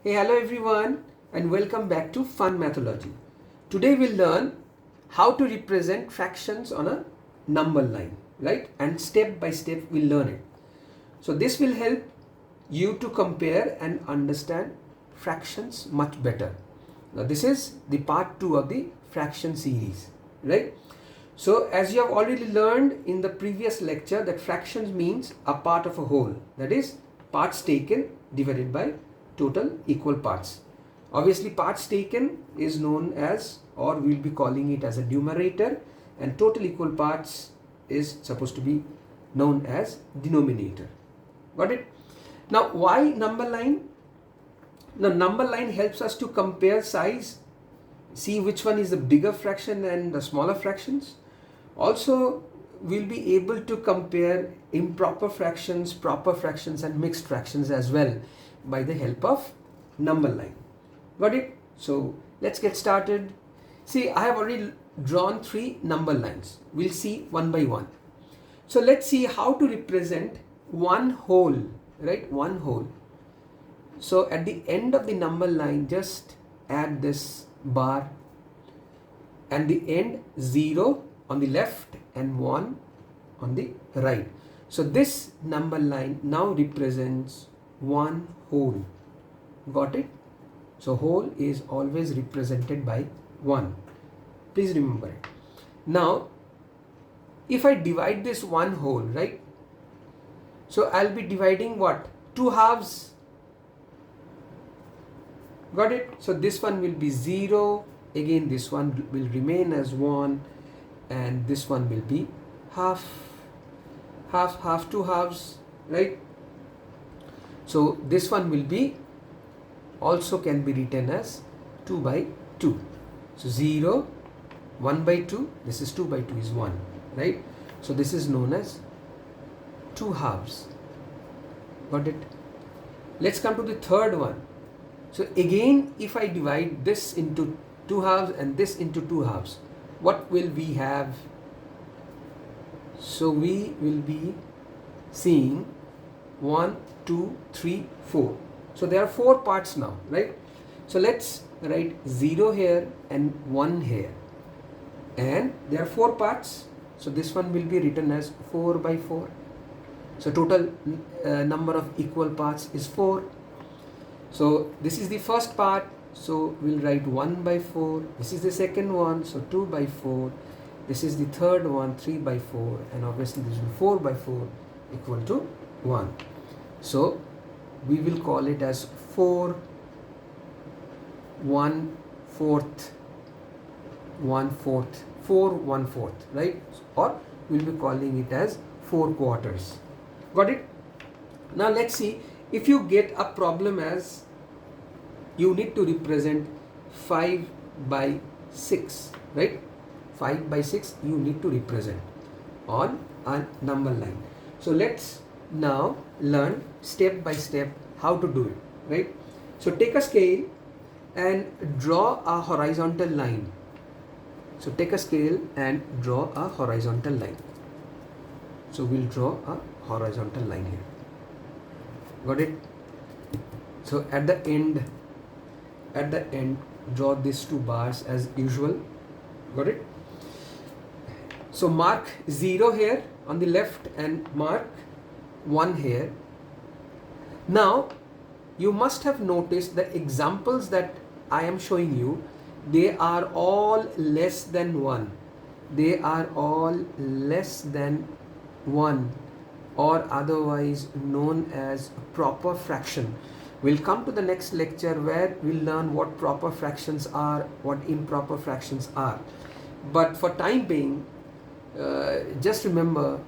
Hey, hello everyone, and welcome back to FunMathology. Today we'll learn how to represent fractions on a number line, right? And step by step we'll learn it. So this will help you to compare and understand fractions much better. Now this is the part 2 of the fraction series, right? So as you have already learned in the previous lecture that fractions means a part of a whole, that is parts taken divided by total equal parts. Obviously parts taken is known as, or we'll be calling it as a numerator, and total equal parts is supposed to be known as denominator. Got it? Now why number line? Now number line helps us to compare size, see which one is the bigger fraction and the smaller fractions. Also we'll be able to compare improper fractions, proper fractions and mixed fractions as well by the help of number line. Got it? So let's get started. See, I have already drawn 3 number lines. We'll see one by one. So let's see how to represent one whole, right? One whole. So at the end of the number line, just add this bar and the end 0 on the left and 1 on the right. So this number line now represents one whole. Got it? So whole is always represented by 1. Please remember it. Now if I divide this one whole, right? So I'll be dividing what? 2 halves. Got it? So this one will be 0. Again this one will remain as 1. And this one will be half, 2 halves, right? So this one will be also can be written as 2 by 2. So 0, 1 by 2, this is 2 by 2 is 1, right? So this is known as 2 halves. Got it? Let's come to the third one. So again, if I divide this into 2 halves and this into 2 halves, what will we have? So we will be seeing 1, 2, 3, 4. So there are 4 parts now, right? So let's write 0 here and 1 here. And there are 4 parts. So this one will be written as 4 by 4. So total number of equal parts is 4. So this is the first part. So we'll write 1 by 4. This is the second one. So 2 by 4. This is the third one, 3 by 4. And obviously this will be 4 by 4 equal to 1. So we will call it as 4 1/4, 1/4, 4 1/4, right? Or we'll be calling it as 4 quarters. Got it? Now let's see if you get a problem as you need to represent 5 by 6, right? 5 by 6 you need to represent on a number line. So let's now learn step by step how to do it, right? So take a scale and draw a horizontal line. So take a scale and draw a horizontal line. So we'll draw a horizontal line here. Got it? So at the end draw these 2 bars as usual. Got it? So mark 0 here on the left and mark 1 here. Now you must have noticed the examples that I am showing you, they are all less than 1. They are all less than 1, or otherwise known as proper fraction. We'll come to the next lecture where we'll learn what proper fractions are, what improper fractions are. But for time being, just remember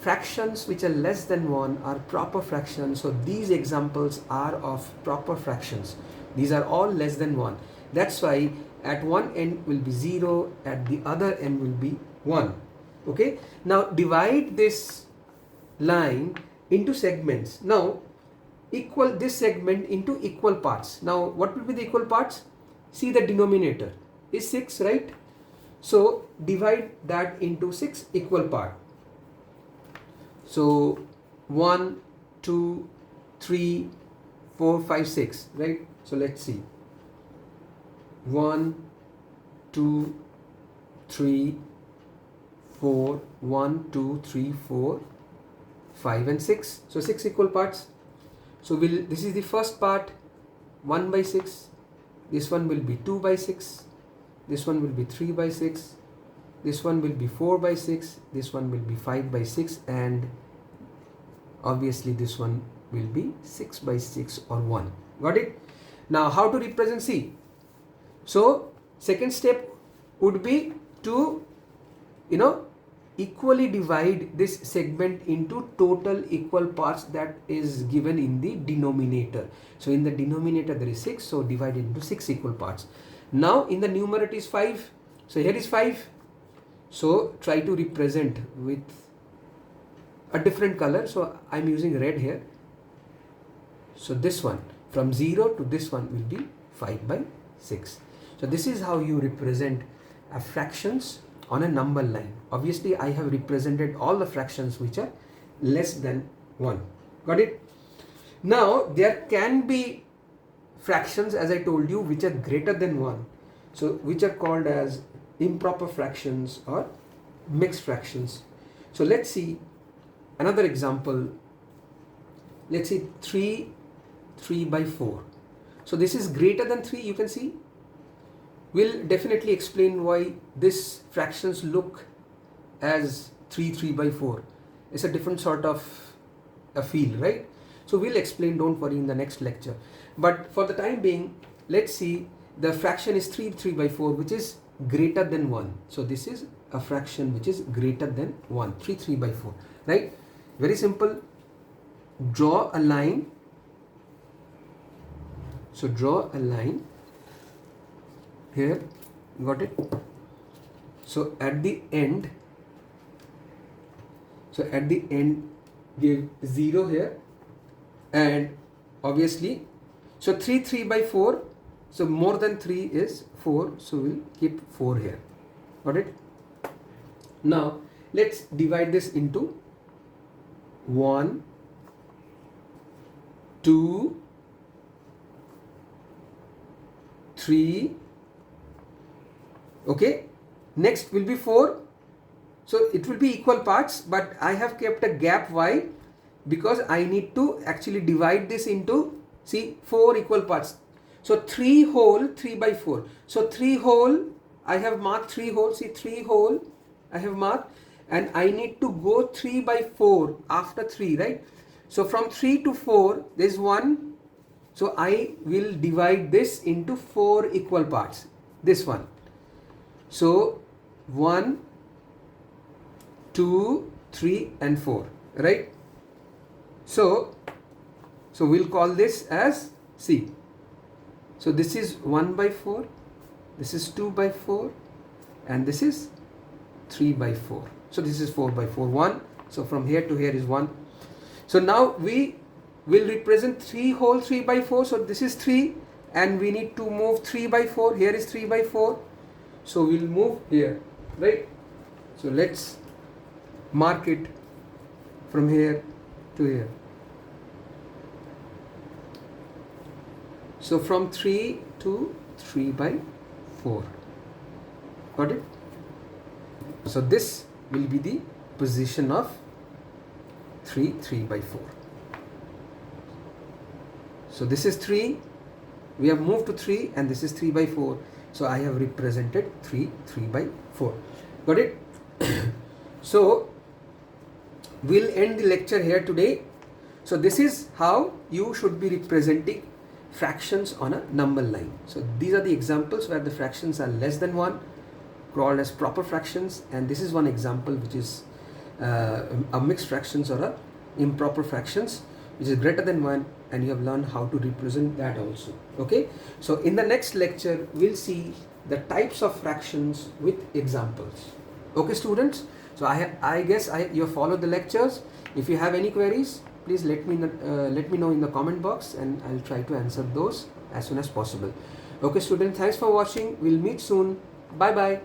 fractions which are less than 1 are proper fractions. So these examples are of proper fractions. These are all less than 1. That's why at one end will be 0, at the other end will be 1. Okay? Now divide this line into segments. Now equal this segment into equal parts. Now what will be the equal parts? See, the denominator is 6, right? So divide that into 6 equal parts. So 1, 2, 3, 4, 5, 6, right? So let's see. 1, 2, 3, 4, 1, 2, 3, 4, 5 and 6. So 6 equal parts. So this is the first part, 1 by 6. This one will be 2 by 6. This one will be 3 by 6. This one will be 4 by 6. This one will be 5 by 6. And obviously this one will be 6 by 6 or 1. Got it? Now how to represent C? So second step would be to, equally divide this segment into total equal parts that is given in the denominator. So in the denominator there is 6, so divide it into 6 equal parts. Now in the numerator is 5, so here is 5. So try to represent with a different color. So I'm using red here. So this one from 0 to this one will be 5 by 6. So this is how you represent fractions on a number line. Obviously I have represented all the fractions which are less than 1. Got it? Now there can be fractions, as I told you, which are greater than 1. So which are called as improper fractions or mixed fractions. So let's see another example. Let's see 3 by 4. So this is greater than 3, you can see. We'll definitely explain why this fractions look as 3 by 4. It's a different sort of a feel, right? So we'll explain, don't worry, in the next lecture. But for the time being, let's see the fraction is 3 by 4, which is greater than 1. So this is a fraction which is greater than 1, 3 by 4, right? Very simple. Draw a line. So draw a line here, got it? So at the end, give 0 here, and obviously, so 3 by 4, so more than 3 is 4, so we'll keep 4 here, got it? Now let's divide this into 1, 2, 3, okay, next will be 4. So it will be equal parts, but I have kept a gap. Why? Because I need to actually divide this into, see, 4 equal parts. So 3 whole 3 by 4. So 3 whole, I have marked 3 whole, see 3 whole I have marked, and I need to go 3 by 4 after 3, right? So from 3 to 4 there is 1. So I will divide this into 4 equal parts, this one. So 1, 2, 3 and 4, right? So we'll call this as C. So this is 1 by 4, this is 2 by 4, and this is 3 by 4. So this is 4 by 4, 1. So from here to here is 1. So now we will represent 3 whole 3 by 4. So this is 3, and we need to move 3 by 4. Here is 3 by 4. So we'll move here, right? So let's mark it from here to here. So from 3 to 3 by 4. Got it? So this will be the position of 3 by 4. So this is 3. We have moved to 3, and this is 3 by 4. So I have represented 3 by 4. Got it? So we'll end the lecture here today. So this is how you should be representing fractions on a number line. So these are the examples where the fractions are less than 1, called as proper fractions, and this is one example which is a mixed fractions or a improper fractions, which is greater than 1, and you have learned how to represent that also. Okay, so in the next lecture we'll see the types of fractions with examples. Okay students, so I guess you have followed the lectures. If you have any queries, please let me know in the comment box, and I'll try to answer those as soon as possible. Okay students, thanks for watching. We'll meet soon. Bye bye.